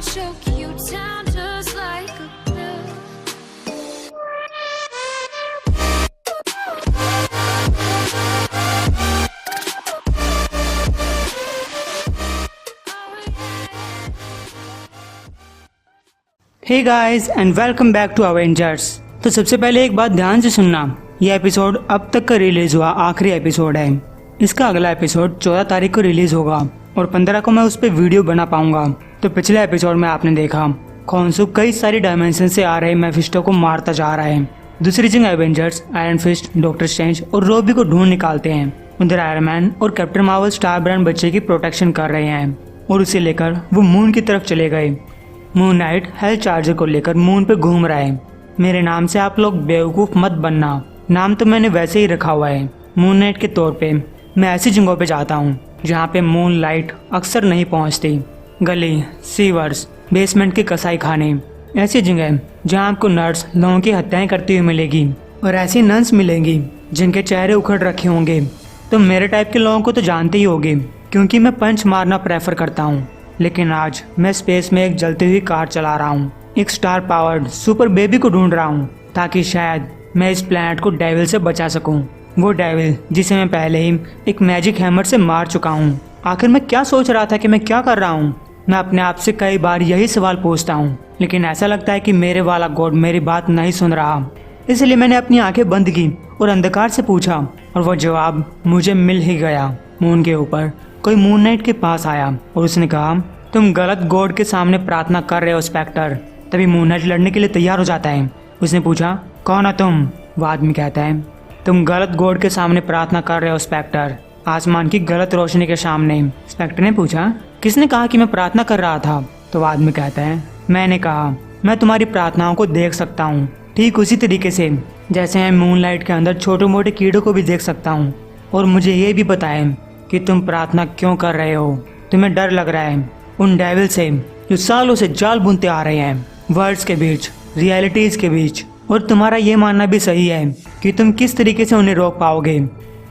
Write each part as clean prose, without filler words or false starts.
choke you down just like a pill. Hey guys and welcome back to Avengers. तो सबसे पहले एक बात ध्यान से सुनना, यह एपिसोड अब तक का रिलीज हुआ आखिरी एपिसोड है। इसका अगला एपिसोड 14 तारीख को रिलीज होगा और 15 को मैं उस पर वीडियो बना पाऊंगा। तो पिछले एपिसोड में आपने देखा खॉन्सू कई सारी डायमेंशन से आ रहे मेफिस्टो को मारता जा रहा है। दूसरी जगह Avengers Iron Fist, Doctor Strange और रोबी को ढूंढ निकालते हैं। उधर आयरन मैन और कैप्टन मार्वल स्टार ब्रांड बच्चे की प्रोटेक्शन कर रहे हैं और उसे लेकर वो मून की तरफ चले गए। मून नाइट हेल्थ चार्जर को लेकर मून पे घूम रहा है। मेरे नाम से आप लोग बेवकूफ़ मत बनना, नाम तो मैंने वैसे ही रखा हुआ है। मून नाइट के तौर पे मैं ऐसी जगहों पे जाता हूँ जहाँ पे मून लाइट अक्सर नहीं पहुँचती। गली, सीवर्स, बेसमेंट के कसाई खाने, ऐसी जगह जहाँ आपको नर्स लोगों की हत्याएं करती हुई मिलेगी और ऐसी नन्स मिलेंगी जिनके चेहरे उखड़ रखे होंगे। तो मेरे टाइप के लोगों को तो जानते ही होगे क्योंकि मैं पंच मारना प्रेफर करता हूँ। लेकिन आज मैं स्पेस में एक जलती हुई कार चला रहा हूँ। एक स्टार पावर्ड सुपर बेबी को ढूंढ रहा हूँ ताकि शायद मैं इस प्लैनेट को डेविल से बचा सकूँ। वो डेविल जिसे मैं पहले ही एक मैजिक हैमर से मार चुका हूँ। आखिर मैं क्या सोच रहा था कि मैं क्या कर रहा हूँ? मैं अपने आप से कई बार यही सवाल पूछता हूँ, लेकिन ऐसा लगता है कि मेरे वाला गॉड मेरी बात नहीं सुन रहा। इसलिए मैंने अपनी आंखें बंद की और अंधकार से पूछा और वो जवाब मुझे मिल ही गया। मून के ऊपर कोई मून नाइट के पास आया और उसने कहा, तुम गलत गॉड के सामने प्रार्थना कर रहे हो स्पेक्टर। तभी मून नाइट लड़ने के लिए तैयार हो जाता है। उसने पूछा, कौन हो तुम? वो आदमी कहता है, तुम गलत गॉड के सामने प्रार्थना कर रहे हो स्पेक्टर, आसमान की गलत रोशनी के सामने। स्पेक्टर ने पूछा, किसने कहा कि मैं प्रार्थना कर रहा था? तो वो आदमी कहता है, मैंने कहा। मैं तुम्हारी प्रार्थनाओं को देख सकता हूँ, ठीक उसी तरीके से जैसे मैं मून लाइट के अंदर छोटे मोटे कीड़ों को भी देख सकता हूँ। और मुझे ये भी पता है कि तुम प्रार्थना क्यों कर रहे हो। तुम्हें डर लग रहा है उन डेविल से जो सालों से जाल बुनते आ रहे हैं वर्ड्स के बीच, रियलिटीज के बीच। और तुम्हारा ये मानना भी सही है कि तुम किस तरीके से उन्हें रोक पाओगे,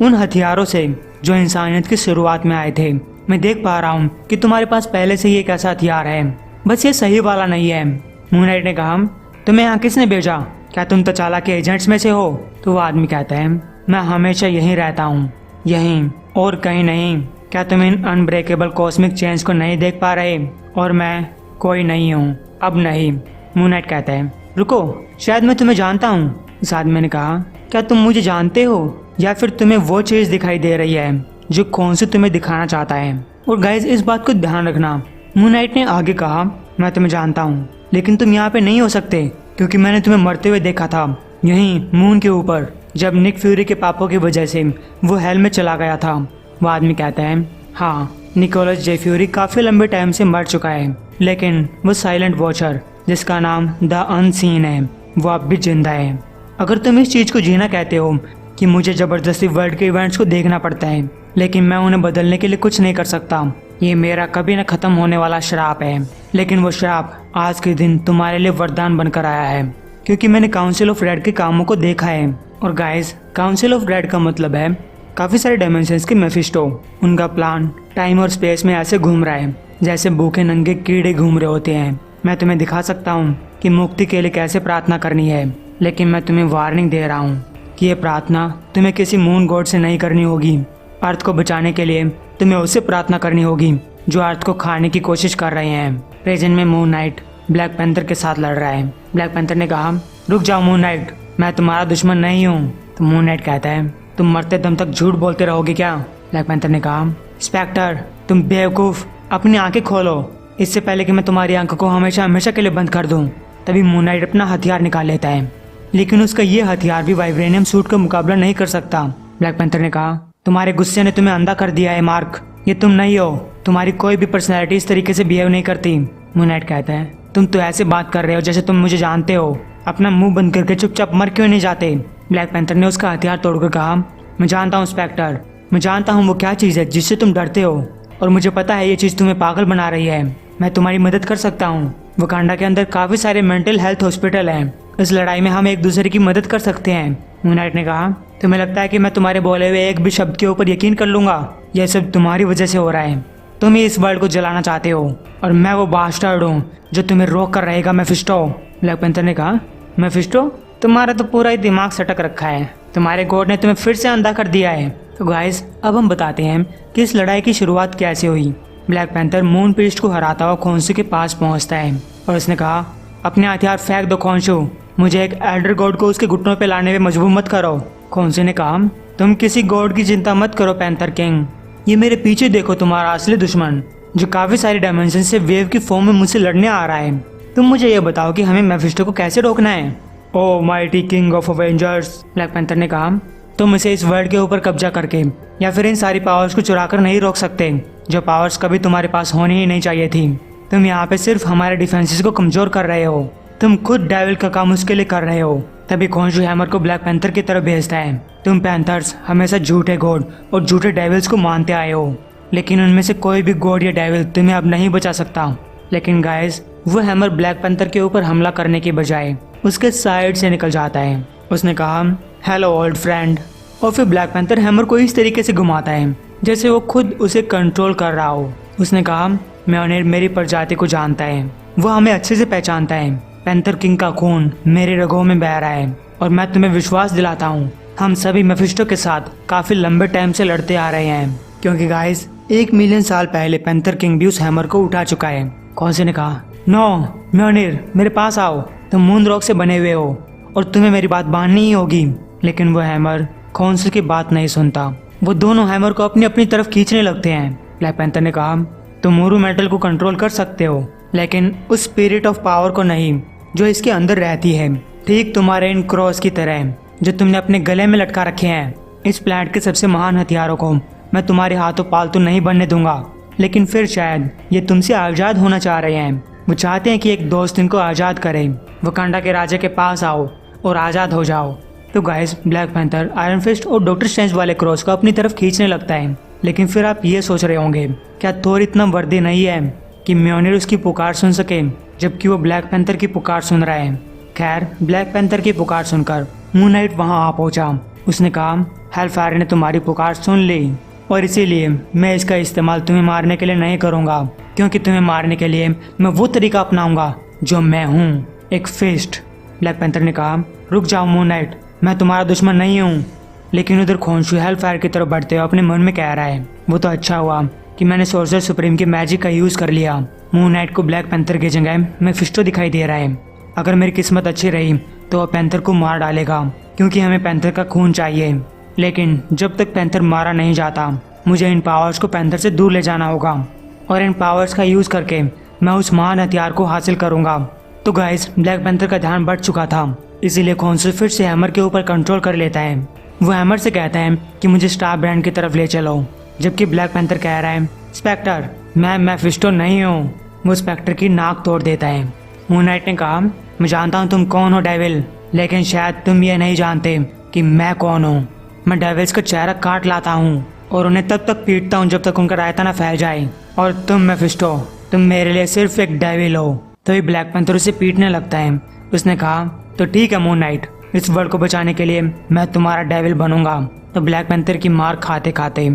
उन हथियारों से जो इंसानियत की शुरुआत में आए थे। मैं देख पा रहा हूँ कि तुम्हारे पास पहले से ही एक ऐसा हथियार है, बस ये सही वाला नहीं है। मून नाइट ने कहा, तुम्हें यहाँ किसने भेजा? क्या तुम तचाला के एजेंट्स में से हो? तो वो आदमी कहता है, मैं हमेशा यहीं रहता हूँ, यहीं और कहीं नहीं। क्या तुम इन अनब्रेकेबल कॉस्मिक चेन्स को नहीं देख पा रहे? और मैं कोई नहीं हूँ, अब नहीं। मून नाइट कहता है, रुको, शायद मैं तुम्हें जानता हूँ। उस आदमी ने कहा, क्या तुम मुझे जानते हो या फिर तुम्हें वो चीज़ दिखाई दे रही है जो खॉन्सू तुम्हें दिखाना चाहता है? और गाइज इस बात को ध्यान रखना, मून नाइट ने आगे कहा, मैं तुम्हें जानता हूँ लेकिन तुम यहाँ पे नहीं हो सकते क्योंकि मैंने तुम्हें मरते हुए देखा था यहीं मून के ऊपर, जब निक फ्यूरी के पापों की वजह से वो हेल में चला गया था। वो आदमी कहता है, हाँ, निकोलस जे फ्यूरी काफ़ी लंबे टाइम से मर चुका है, लेकिन वो साइलेंट वॉचर जिसका नाम द अनसीन है वो अब भी जिंदा है। अगर तुम इस चीज़ को जीना कहते हो कि मुझे ज़बरदस्ती वर्ल्ड के इवेंट्स को देखना पड़ता है लेकिन मैं उन्हें बदलने के लिए कुछ नहीं कर सकता, ये मेरा कभी न ख़त्म होने वाला श्राप है। लेकिन वो श्राप आज के दिन तुम्हारे लिए वरदान बनकर आया है क्योंकि मैंने काउंसिल ऑफ रेड के कामों को देखा है। और गाइस, काउंसिल ऑफ रेड का मतलब है काफ़ी सारे डायमेंशंस के मेफिस्टो। उनका प्लान टाइम और स्पेस में ऐसे घूम रहा है जैसे भूखे नंगे कीड़े घूम रहे होते हैं। मैं तुम्हें दिखा सकता हूँ कि मुक्ति के लिए कैसे प्रार्थना करनी है, लेकिन मैं तुम्हें वार्निंग दे रहा हूँ कि ये प्रार्थना तुम्हें किसी मून गॉड से नहीं करनी होगी। अर्थ को बचाने के लिए तुम्हें उससे प्रार्थना करनी होगी जो अर्थ को खाने की कोशिश कर रहे हैं। प्रेजेंट में मून नाइट ब्लैक पैंथर के साथ लड़ रहा है। ब्लैक पैंथर ने कहा, रुक जाओ मून नाइट, मैं तुम्हारा दुश्मन नहीं हूँ। तो मून नाइट कहता है, तुम मरते दम तक झूठ बोलते रहोगे क्या? ब्लैक पैंथर ने कहा, स्पेक्टर तुम बेवकूफ़, अपनी आंखें खोलो इससे पहले कि मैं तुम्हारी आंखों को हमेशा हमेशा के लिए बंद कर दूं। तभी मून नाइट अपना हथियार निकाल लेता है, लेकिन उसका ये हथियार भी वाइब्रेनियम सूट का मुकाबला नहीं कर सकता। ब्लैक पैंथर ने कहा, तुम्हारे गुस्से ने तुम्हें अंधा कर दिया है मार्क, ये तुम नहीं हो, तुम्हारी कोई भी पर्सनैलिटी इस तरीके से बिहेव नहीं करती। मून नाइट कहता है, तुम तो ऐसे बात कर रहे हो जैसे तुम मुझे जानते हो, अपना मुंह बंद करके चुपचाप मर क्यों नहीं जाते? ब्लैक पैंथर ने उसका हथियार तोड़कर कहा, मैं जानता हूँ स्पेक्टर, मैं जानता हूँ वो क्या चीज़ है जिससे तुम डरते हो और मुझे पता है ये चीज़ तुम्हें पागल बना रही है। मैं तुम्हारी मदद कर सकता हूँ। वकांडा के अंदर काफ़ी सारे मेंटल हेल्थ हॉस्पिटल हैं, इस लड़ाई में हम एक दूसरे की मदद कर सकते हैं। मून नाइट ने कहा, तुम्हें लगता है कि मैं तुम्हारे बोले हुए एक भी शब्द के ऊपर यकीन कर लूंगा? यह सब तुम्हारी वजह से हो रहा है। तुम ही इस वर्ल्ड को जलाना चाहते हो और मैं वो बास्टर्ड हूँ जो तुम्हें रोक कर रहेगा मेफिस्टो। ब्लैक पैंथर ने कहा, मेफिस्टो, तुम्हारा तो पूरा ही दिमाग सटक रखा है, तुम्हारे गॉड ने तुम्हें फिर से अंधा कर दिया है। तो गाइस अब हम बताते हैं कि इस लड़ाई की शुरुआत कैसे हुई। ब्लैक पैंथर मून पीस्ट को हराता हुआ खोंसू के पास पहुंचता है और उसने कहा, अपने हथियार फेंक दो खोंसू, मुझे एक एल्डर गॉड को उसके घुटनों पे लाने में मजबूर मत करो। खोंसू ने कहा, तुम किसी गॉड की चिंता मत करो पैंथर किंग, ये मेरे पीछे देखो तुम्हारा असली दुश्मन जो काफी सारी डायमेंशन से वेव की फॉर्म में मुझसे लड़ने आ रहा है। तुम मुझे ये बताओ कि हमें मेफिस्टो को कैसे रोकना है। O mighty king of Avengers, Black Panther ने कहा, तुम इसे इस वर्ल्ड के ऊपर कब्जा करके या फिर इन सारी पावर्स को चुरा कर नहीं रोक सकते, जो पावर्स कभी तुम्हारे पास होनी ही नहीं चाहिए थी। तुम यहाँ पे सिर्फ हमारे डिफेंसेस को कमजोर कर रहे हो, तुम खुद डेविल का काम उसके लिए कर रहे हो। तभी खोंसू हैमर को ब्लैक पैंथर की तरफ भेजता है। तुम पैंथर्स हमेशा झूठे गॉड और झूठे डेविल्स को मानते आए हो, लेकिन उनमें से कोई भी गॉड या डेविल तुम्हें अब नहीं बचा सकता। लेकिन गाइस वो हैमर ब्लैक पैंथर के ऊपर हमला करने के बजाय उसके साइड से निकल जाता है। उसने कहा, हेलो ओल्ड फ्रेंड, और फिर ब्लैक पैंथर हैमर को इस तरीके से घुमाता है जैसे वो खुद उसे कंट्रोल कर रहा हो। उसने कहा, म्योनिर मेरी प्रजाति को जानता है, वो हमें अच्छे से पहचानता है। पैंथर किंग का खून मेरे रगों में बह रहा है और मैं तुम्हें विश्वास दिलाता हूँ, हम सभी मेफिस्टो के साथ काफी लंबे टाइम से लड़ते आ रहे हैं, क्योंकि गाइस 1 मिलियन साल पहले पैंथर किंग भी उस हैमर को उठा चुका है। खोंसू ने कहा, नो म्योनिर मेरे पास आओ, तुम मून रॉक से बने हुए हो और तुम्हें मेरी बात माननी ही होगी। लेकिन वो हैमर खोंसू की बात नहीं सुनता, वो दोनों हैमर को अपनी अपनी तरफ खींचने लगते हैं। ब्लैक पैंथर ने कहा, तुम मोरू मेटल को कंट्रोल कर सकते हो, लेकिन उस स्पिरिट ऑफ पावर को नहीं जो इसके अंदर रहती है, ठीक तुम्हारे इन क्रॉस की तरह जो तुमने अपने गले में लटका रखे हैं। इस प्लैनेट के सबसे महान हथियारों को मैं तुम्हारे हाथों पालतू नहीं बनने दूंगा। लेकिन फिर शायद ये तुमसे आज़ाद होना चाह रहे हैं, वो चाहते हैं कि एक दोस्त इनको आज़ाद करे। वकांडा के राजा के पास आओ और आज़ाद हो जाओ। तो guys Black Panther Iron Fist और डॉक्टर स्ट्रेंज वाले क्रॉस को अपनी तरफ खींचने लगता है। लेकिन फिर आप ये सोच रहे होंगे, क्या थोर इतना वर्दी नहीं है कि म्योनिर उसकी पुकार सुन सके, जबकि वो ब्लैक पैंथर की पुकार सुन रहा है। खैर ब्लैक पैंथर की पुकार सुनकर मून नाइट वहाँ आ पहुंचा। उसने कहा, हेलफायर ने तुम्हारी पुकार सुन ली और इसीलिए मैं इसका इस्तेमाल तुम्हें मारने के लिए नहीं करूँगा, क्योंकि तुम्हें मारने के लिए मैं वो तरीका अपनाऊंगा जो मैं हूँ, एक फिस्ट। ब्लैक पैंथर ने कहा, रुक जाओ मून नाइट, मैं तुम्हारा दुश्मन नहीं हूँ। लेकिन उधर खोंसू हेलफायर की तरफ बढ़ते हुए अपने मन में कह रहा है, वो तो अच्छा हुआ कि मैंने सोर्सर सुप्रीम की मैजिक का यूज़ कर लिया। मून नाइट को ब्लैक पैंथर की जगह मेफिस्टो दिखाई दे रहा है। अगर मेरी किस्मत अच्छी रही तो वह पैंथर को मार डालेगा, क्योंकि हमें पैंथर का खून चाहिए। लेकिन जब तक पैंथर मारा नहीं जाता, मुझे इन पावर्स को पैंथर से दूर ले जाना होगा और इन पावर्स का यूज़ करके मैं उस महान हथियार को हासिल करूँगा। तो गाइस ब्लैक पैंथर का ध्यान बढ़ चुका था, इसीलिए खोंसू फिर से हैमर के ऊपर कंट्रोल कर लेता है। वो हैमर से कहता है कि मुझे स्टार ब्रांड की तरफ ले चलो, जबकि ब्लैक पैंथर कह रहा है, स्पेक्टर मैं मेफिस्टो नहीं हूँ। वो स्पेक्टर की नाक तोड़ देता है। मून नाइट ने कहा, मैं जानता हूँ तुम कौन हो डेविल, लेकिन शायद तुम ये नहीं जानते कि मैं कौन हूँ। मैं डेविल्स का चेहरा काट लाता हूँ और उन्हें तब तक पीटता हूँ जब तक उनका रायता ना फैल जाए। और तुम मेफिस्टो, तुम मेरे लिए सिर्फ एक डेविल हो। तभी ब्लैक पैंथर उसे पीटने लगता है। उसने कहा, तो ठीक है मून नाइट, इस वर्ल्ड को बचाने के लिए मैं तुम्हारा डेविल बनूंगा। तो ब्लैक पैंथर की मार खाते खाते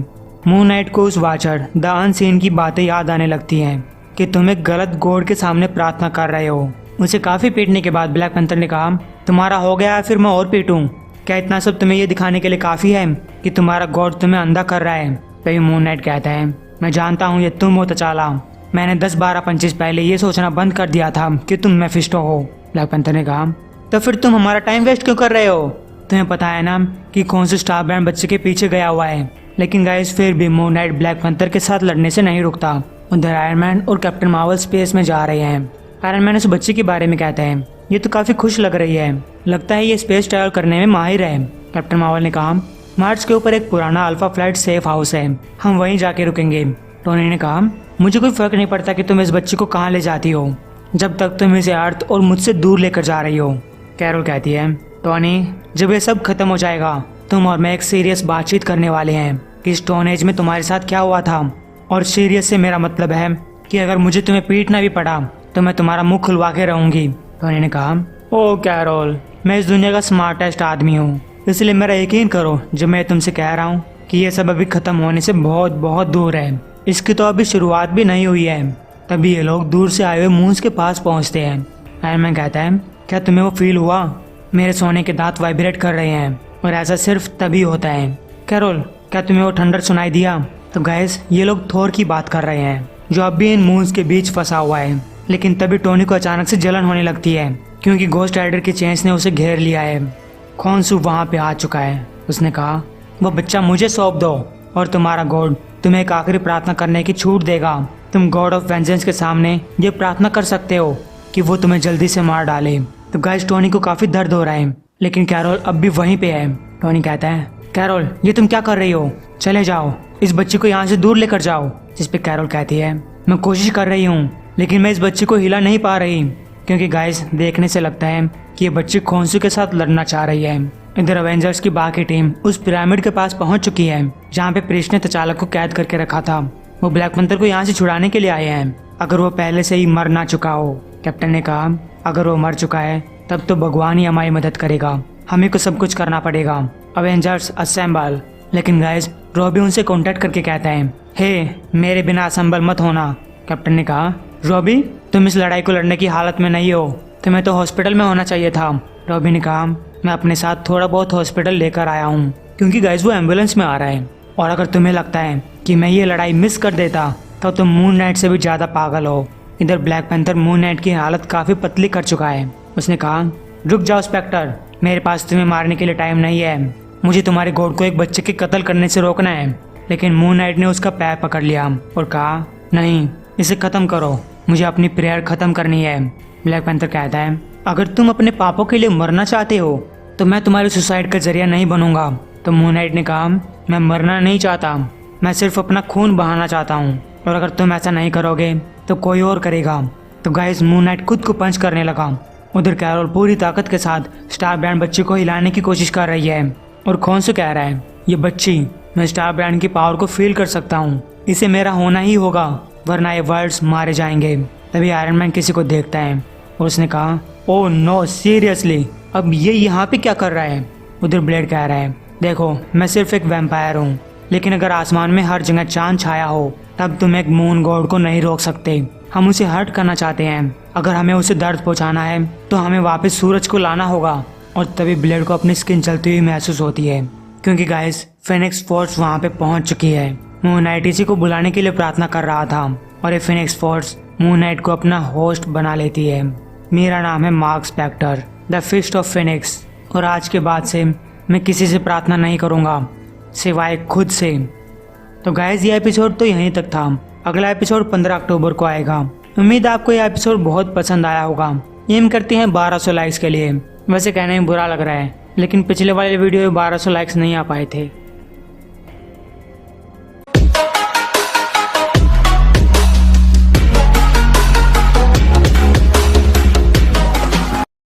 मून नाइट को उस वाचर द अनसीन की बातें याद आने लगती हैं कि तुम एक गलत गॉड के सामने प्रार्थना कर रहे हो। उसे काफ़ी पीटने के बाद ब्लैक पैंथर ने कहा, तुम्हारा हो गया है, फिर मैं और पीटूं? क्या इतना सब तुम्हें ये दिखाने के लिए काफ़ी है कि तुम्हारा गॉड तुम्हें अंधा कर रहा है? तभी मून नाइट कहता है, मैं जानता हूँ ये तुम हो तचाला, मैंने 10-12 पंचेस पहले ये सोचना बंद कर दिया था कि तुम मेफिस्टो हो। ब्लैक पैंथर ने कहा, तो फिर तुम हमारा टाइम वेस्ट क्यों कर रहे हो? तुम्हें पता है ना कि कौन से स्टार ब्रांड बच्चे के पीछे गया हुआ है। लेकिन गाइस फिर भी मून नाइट ब्लैक पैंथर के साथ लड़ने से नहीं रुकता। उधर आयरन मैन और कैप्टन मार्वल स्पेस में जा रहे हैं। आयरन मैन उस बच्चे के बारे में कहते हैं, ये तो काफी खुश लग रही है, लगता है ये स्पेस ट्रैवल करने में माहिर है। कैप्टन मार्वल ने कहा, मार्स के ऊपर एक पुराना अल्फा फ्लाइट सेफ हाउस है, हम वहीं जाके रुकेंगे। टोनी ने कहा, मुझे कोई फर्क नहीं पड़ता कि तुम इस बच्चे को कहाँ ले जाती हो, जब तक तुम इसे अर्थ और मुझसे दूर लेकर जा रही हो। कैरोल कहती है, टोनी जब ये सब खत्म हो जाएगा तुम और मैं एक सीरियस बातचीत करने वाले हैं कि स्टोन एज में तुम्हारे साथ क्या हुआ था। और सीरियस से मेरा मतलब है कि अगर मुझे तुम्हें पीटना भी पड़ा तो मैं तुम्हारा मुंह खुलवा के रहूंगी। टोनी ने कहा, ओ कैरोल, मैं इस दुनिया का स्मार्टेस्ट आदमी हूँ, इसलिए मेरा यकीन करो जब मैं तुमसे कह रहा हूँ कि ये सब अभी खत्म होने से बहुत बहुत दूर है। इसकी तो अभी शुरुआत भी नहीं हुई है। तभी ये लोग दूर से आए हुए मूस के पास पहुंचते हैं। आयरन मैन कहता है, क्या तुम्हें वो फील हुआ? मेरे सोने के दांत वाइब्रेट कर रहे हैं और ऐसा सिर्फ तभी होता है। कैरोल, क्या तुम्हें वो थंडर सुनाई दिया? तो गाइस ये लोग थोर की बात कर रहे हैं जो अब भी इन मून्स के बीच फंसा हुआ है। लेकिन तभी टोनी को अचानक से जलन होने लगती है क्योंकि घोस्ट राइडर की चेंज ने उसे घेर लिया है। खोन्सू वहां पे आ चुका है। उसने कहा, वो बच्चा मुझे सौंप दो और तुम्हारा गॉड तुम्हें एक आखिरी प्रार्थना करने की छूट देगा। तुम गॉड ऑफ वेंजेंस के सामने ये प्रार्थना कर सकते हो कि वो तुम्हें जल्दी से मार डाले। तो गाइस टोनी को काफी दर्द हो रहा है लेकिन कैरोल अब भी वहीं पे है। टोनी कहता है, कैरोल ये तुम क्या कर रही हो? चले जाओ, इस बच्ची को यहाँ से दूर लेकर जाओ। जिस पे कैरोल कहती है, मैं कोशिश कर रही हूँ लेकिन मैं इस बच्ची को हिला नहीं पा रही, क्योंकि गाइस देखने से लगता है कि ये बच्ची खोन्सू के साथ लड़ना चाह रही है। इधर अवेंजर्स की बाकी टीम उस पिरामिड के पास पहुंच चुकी है जहाँ पे प्रीस्ट ने तचालक को कैद करके रखा था। वो ब्लैक पैंथर को यहाँ से छुड़ाने के लिए आए हैं, अगर वो पहले से ही मर ना चुका हो। कैप्टन ने कहा, अगर वो मर चुका है तब तो भगवान ही हमारी मदद करेगा, हमें को सब कुछ करना पड़ेगा। Avengers assemble. लेकिन गाइस रॉबी उनसे कांटेक्ट करके कहता है, हे मेरे बिना असेंबल मत होना। कैप्टन ने कहा, रॉबी तुम इस लड़ाई को लड़ने की हालत में नहीं हो, तुम्हें तो हॉस्पिटल में होना चाहिए था। रॉबी ने कहा, मैं अपने साथ थोड़ा बहुत हॉस्पिटल लेकर आया हूँ क्योंकि गाइस वो एम्बुलेंस में आ रहा है, और अगर तुम्हें लगता है कि मैं ये लड़ाई मिस कर देता तो तुम मून नाइट से भी ज्यादा पागल हो। इधर ब्लैक पैंथर मून नाइट की हालत काफी पतली कर चुका है। उसने कहा, रुक जाओ स्पेक्टर, मेरे पास तुम्हें मारने के लिए टाइम नहीं है, मुझे तुम्हारे गॉड को एक बच्चे के कत्ल करने से रोकना है। लेकिन मून नाइट ने उसका पैर पकड़ लिया और कहा, नहीं इसे खत्म करो, मुझे अपनी प्रेयर खत्म करनी है। ब्लैक पैंथर कहता है, अगर तुम अपने पापों के लिए मरना चाहते हो तो मैं तुम्हारे सुसाइड का जरिया नहीं बनूंगा। तो मून नाइट ने कहा, मैं मरना नहीं चाहता, मैं सिर्फ अपना खून बहाना चाहता हूँ, और अगर तुम ऐसा नहीं करोगे तो कोई और करेगा। तो गाइस मून नाइट खुद को पंच करने लगा। उधर कैरोल पूरी ताकत के साथ स्टार ब्रांड बच्ची को हिलाने की कोशिश कर रही है और खोन्सू कह रहा है, ये बच्ची, मैं स्टार ब्रांड की पावर को फील कर सकता हूँ, इसे मेरा होना ही होगा वरना ये वर्ल्ड्स मारे जाएंगे। तभी आयरन मैन किसी को देखता है और उसने कहा, ओह नो सीरियसली, अब ये यहाँ पे क्या कर रहा है? उधर ब्लेड कह रहा है, देखो मैं सिर्फ एक वैम्पायर हूँ, लेकिन अगर आसमान में हर जगह चांद छाया हो तब तुम एक मून गॉड को नहीं रोक सकते। हम उसे हर्ट करना चाहते हैं, अगर हमें उसे दर्द पहुंचाना है तो हमें वापस सूरज को लाना होगा। और तभी ब्लेड को अपनी स्किन चलती हुई महसूस होती है क्योंकि गाइस फिनिक्स फोर्स वहां पे पहुंच चुकी है। मून नाइट इसी को बुलाने के लिए प्रार्थना कर रहा था और ये फिनिक्स फोर्स मून नाइट को अपना होस्ट बना लेती है। मेरा नाम है Mark Spector, the fist of Phoenix, और आज के बाद से मैं किसी से प्रार्थना नहीं करूंगा सिवाय खुद से। तो गाइस ये एपिसोड तो यहीं तक था। अगला एपिसोड 15 अक्टूबर को आएगा। उम्मीद है आपको यह एपिसोड बहुत पसंद आया होगा। एम करते हैं 1200 लाइक्स के लिए। वैसे कहने में बुरा लग रहा है लेकिन पिछले वाले वीडियो में 1200 लाइक्स नहीं आ पाए थे।